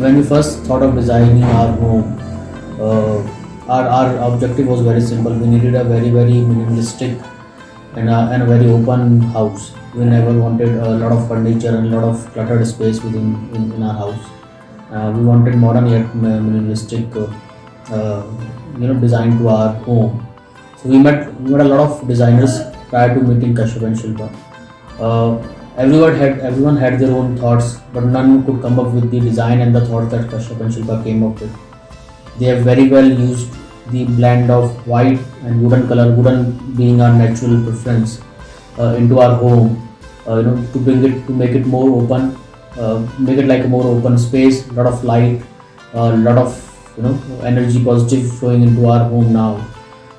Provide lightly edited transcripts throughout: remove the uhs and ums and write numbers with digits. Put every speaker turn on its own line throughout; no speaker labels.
When we first thought of designing our home, our objective was very simple. We needed a very minimalistic and a very open house. We never wanted a lot of furniture and a lot of cluttered space in our house. We wanted modern yet minimalistic, design to our home. So we met a lot of designers prior to meeting Kashyap and Shilpa. Everyone had their own thoughts, but none could come up with the design and the thought that Kashyap and Shilpa came up with. They have very well used the blend of white and wooden color, wooden being our natural preference, into our home. To make it more open, make it like a more open space, lot of light, lot of energy positive flowing into our home now.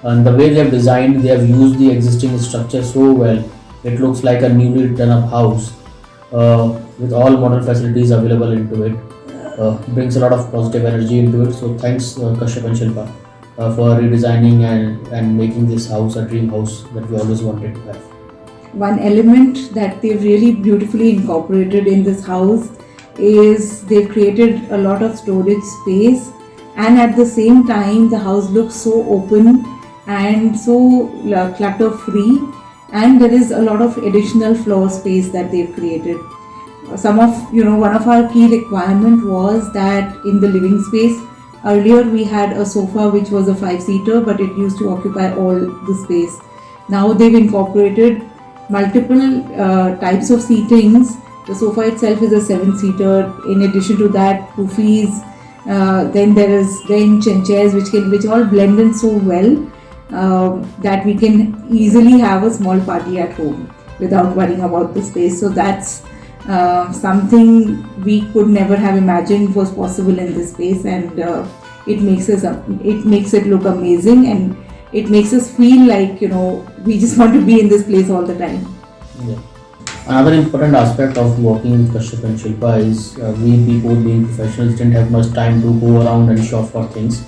And the way they have designed, they have used the existing structure so well. It looks like a newly done up house, with all modern facilities available into it. Brings a lot of positive energy into it. So thanks, Kashyap and Shilpa, for redesigning and making this house a dream house that we always wanted to have.
One element that they've really beautifully incorporated in this house is they've created a lot of storage space, and at the same time the house looks so open and so clutter free, and there is a lot of additional floor space that they've created. One of our key requirement was that in the living space, earlier we had a sofa which was a 5-seater, but it used to occupy all the space. Now they've incorporated multiple types of seatings. The sofa itself is a 7-seater. In addition to that, poofies, then there is bench and chairs which all blend in so well that we can easily have a small party at home without worrying about the space. So that's something we could never have imagined was possible in this space, and it makes it look amazing, and it makes us feel like we just want to be in this place all the time.
Yeah. Another important aspect of working with Kashyap and Shilpa is we both being professionals didn't have much time to go around and shop for things.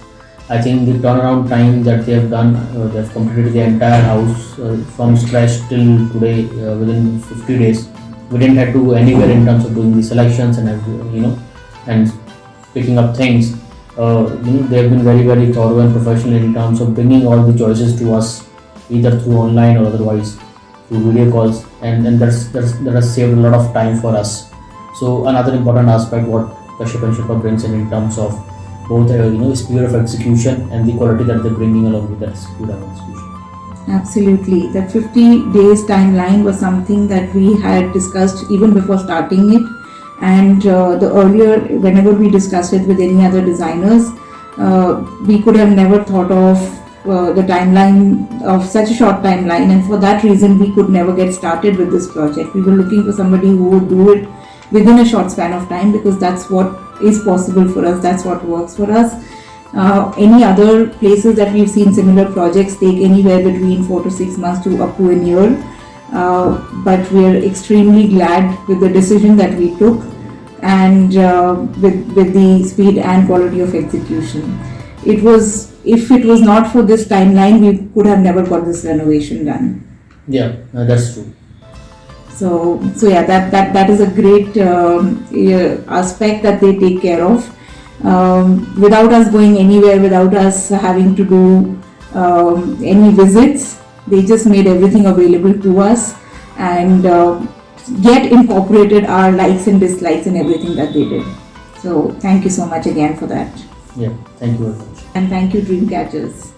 I think the turnaround time that they have done, they have completed the entire house from scratch till today within 50 days. We didn't have to go anywhere in terms of doing the selections and picking up things. They have been very thorough and professional in terms of bringing all the choices to us, either through online or otherwise through video calls, and that has saved a lot of time for us. So another important aspect what Kashyap and Shilpa brings in terms of both speed of execution and the quality that they're bringing along with that speed of execution.
Absolutely. That 50 days timeline was something that we had discussed even before starting it, and whenever we discussed it with any other designers, we could have never thought of the timeline of such a short timeline, and for that reason we could never get started with this project. We were looking for somebody who would do it within a short span of time, because that's what is possible for us, that's what works for us. Any other places that we've seen similar projects take anywhere between 4 to 6 months to up to a year, but we're extremely glad with the decision that we took, and with the speed and quality of execution. If it was not for this timeline, we could have never got this renovation done.
Yeah, that's true.
So yeah, that is a great aspect that they take care of. Without us going anywhere, without us having to do any visits, they just made everything available to us, and yet incorporated our likes and dislikes in everything that they did. So thank you so much again for that.
Yeah, thank you very much.
And thank you, Dreamcatchers.